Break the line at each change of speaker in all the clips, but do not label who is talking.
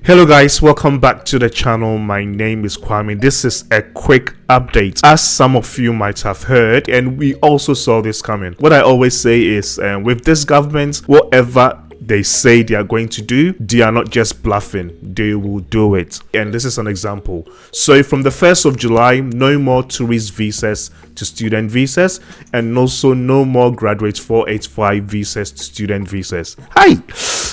Hello guys, welcome back to the channel. My name is Kwame. This is a quick update, as some of you might have heard, and we also saw this coming. What I always say is with this government, whatever they say they are going to do, they are not just bluffing, they will do it. And this is an example. So from the 1st of July, no more tourist visas to student visas, and also no more graduate 485 visas to student visas. Hi,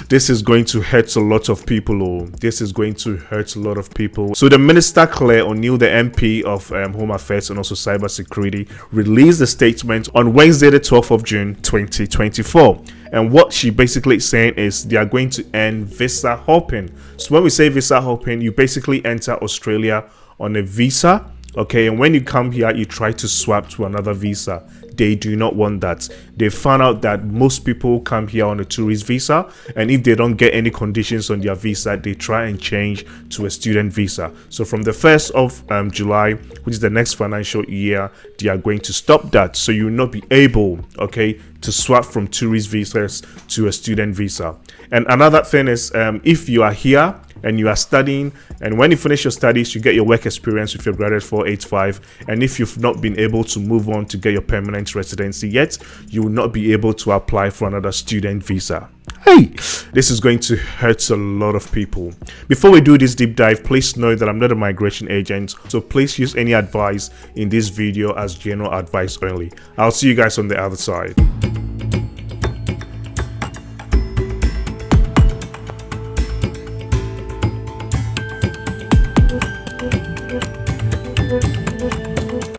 this is going to hurt a lot of people. This is going to hurt a lot of people. So the Minister Claire O'Neill, the MP of Home Affairs and also Cyber Security, released a statement on Wednesday the 12th of June 2024. And what she basically is saying is they are going to end visa hopping. So when we say visa hopping, you basically enter Australia on a visa, okay, and when you come here, you try to swap to another visa. They do not want that. They found out that most people come here on a tourist visa, and if they don't get any conditions on their visa, they try and change to a student visa. So from the 1st of July, which is the next financial year, they are going to stop that. So you will not be able, okay, to swap from tourist visas to a student visa. And another thing is, if you are here and you are studying, and when you finish your studies, you get your work experience with your graduate 485, and if you've not been able to move on to get your permanent residency yet, you will not be able to apply for another student visa. Hey, this is going to hurt a lot of people. Before we do this deep dive, please know that I'm not a migration agent, so please use any advice in this video as general advice only. I'll see you guys on the other side.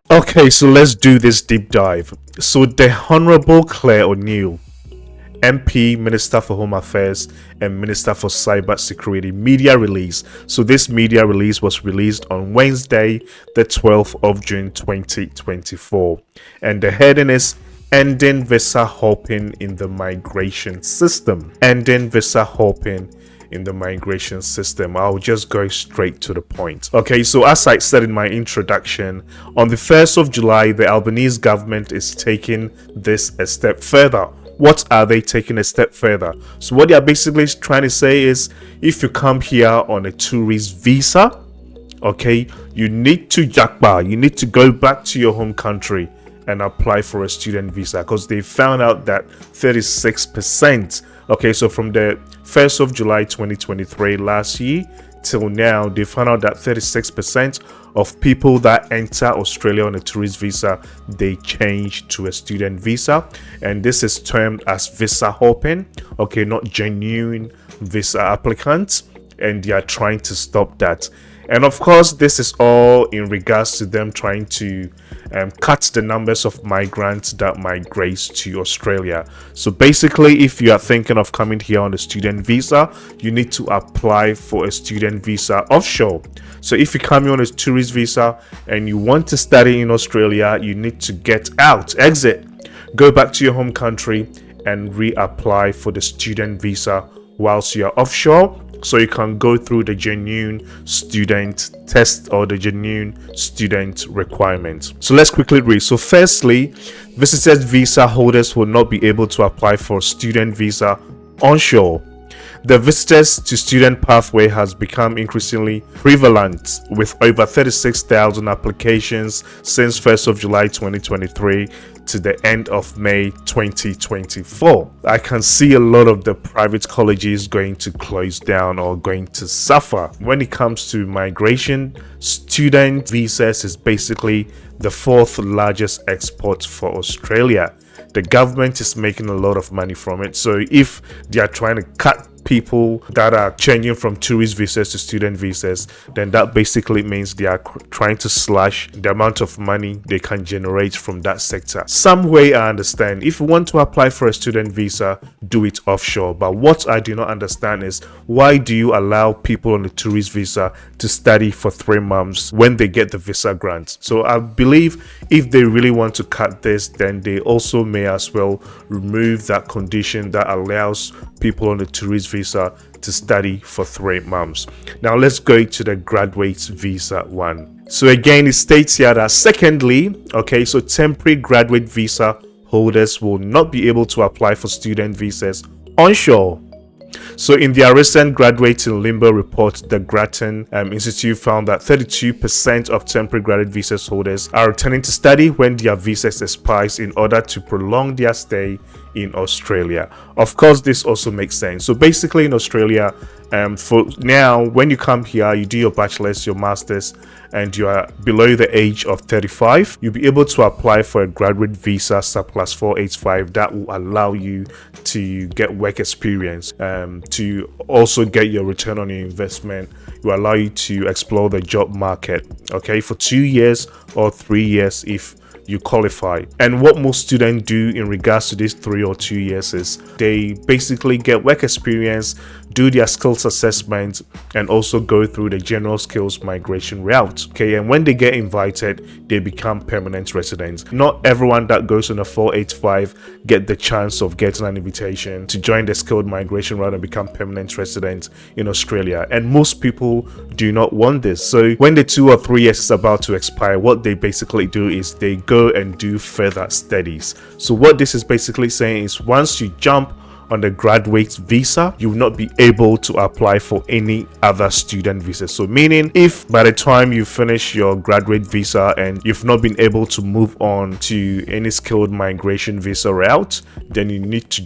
Okay, so let's do this deep dive. So the Honorable Claire O'Neill, MP, Minister for Home Affairs and Minister for Cyber Security, media release. So this media release was released on Wednesday, the 12th of June 2024. And the heading is Ending Visa Hopping in the Migration System. Ending Visa Hopping in the migration system. I'll just go straight to the point. Okay, so as I said in my introduction, on the 1st of July, the Albanese government is taking this a step further. What are they taking a step further? So what they are basically trying to say is, if you come here on a tourist visa, okay, you need to go back to your home country and apply for a student visa, because they found out that 36%, okay, so from the 1st of July 2023 last year till now, they found out that 36% of people that enter Australia on a tourist visa, they change to a student visa, and this is termed as visa hopping, okay, not genuine visa applicants, and they are trying to stop that. And of course, this is all in regards to them trying to cut the numbers of migrants that migrate to Australia. So basically, if you are thinking of coming here on a student visa, you need to apply for a student visa offshore. So if you come here on a tourist visa and you want to study in Australia, you need to get out, exit, go back to your home country and reapply for the student visa whilst you are offshore, so you can go through the genuine student test or the genuine student requirements. So let's quickly read. So firstly, visitors visa holders will not be able to apply for student visa onshore. The visitors to student pathway has become increasingly prevalent, with over 36,000 applications since 1st of July 2023 to the end of May 2024. I can see a lot of the private colleges going to close down or going to suffer. When it comes to migration, student visas is basically the 4th largest export for Australia. The government is making a lot of money from it. So if they are trying to cut people that are changing from tourist visas to student visas, then that basically means they are trying to slash the amount of money they can generate from that sector. Some way I understand, if you want to apply for a student visa, do it offshore. But what I do not understand is, why do you allow people on a tourist visa to study for 3 months when they get the visa grant? So I believe if they really want to cut this, then they also may as well remove that condition that allows people on a tourist visa to study for 3 months. Now let's go to the graduate visa one. So again, it states here that secondly, okay, so temporary graduate visa holders will not be able to apply for student visas onshore. So in their recent Graduate in Limbo report, the Grattan Institute found that 32% of temporary graduate visa holders are returning to study when their visas expires in order to prolong their stay in Australia. Of course, this also makes sense. So basically in Australia, for now, when you come here, you do your bachelor's, your master's, and you are below the age of 35, you'll be able to apply for a graduate visa surplus 485 that will allow you to get work experience, to also get your return on your investment. It will allow you to explore the job market, okay, for 2 years or 3 years if you qualify. And what most students do in regards to these 3 or 2 years is they basically get work experience, do their skills assessment, and also go through the general skills migration route. Okay, and when they get invited, they become permanent residents. Not everyone that goes on a 485 get the chance of getting an invitation to join the skilled migration route and become permanent residents in Australia. And most people do not want this. So when the 2 or 3 years is about to expire, what they basically do is they go and do further studies. So what this is basically saying is once you jump on the graduate visa, you will not be able to apply for any other student visa. So meaning if by the time you finish your graduate visa and you've not been able to move on to any skilled migration visa route, then you need to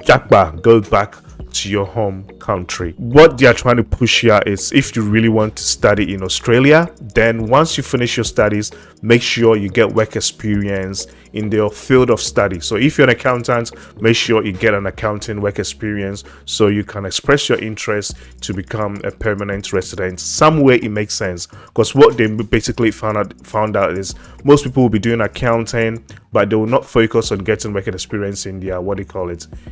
go back to your home country. What they are trying to push here is if you really want to study in Australia, then once you finish your studies, make sure you get work experience in their field of study. So if you're an accountant, make sure you get an accounting work experience so you can express your interest to become a permanent resident. Somewhere it makes sense, because what they basically found out is most people will be doing accounting, but they will not focus on getting work experience in their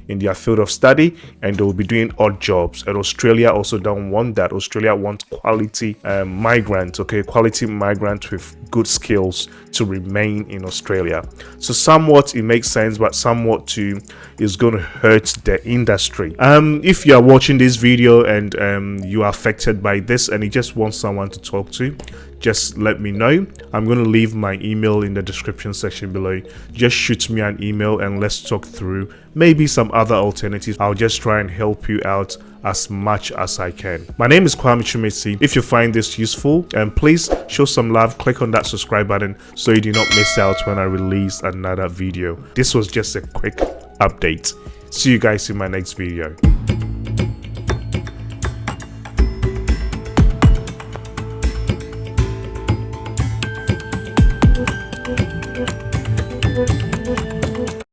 in their field of study, and they will be doing odd jobs. And Australia also don't want that. Australia wants quality migrants, okay, quality migrants with good skills to remain in Australia. So somewhat it makes sense, but somewhat too is going to hurt the industry. If you are watching this video and you are affected by this and you just want someone to talk to, just let me know. I'm going to leave my email in the description section below. Just shoot me an email and let's talk through maybe some other alternatives. I'll just try and help you out as much as I can. My name is Kwame. If you find this useful, please show some love, click on that subscribe button so you do not miss out when I release another video. This was just a quick update. See you guys in my next video.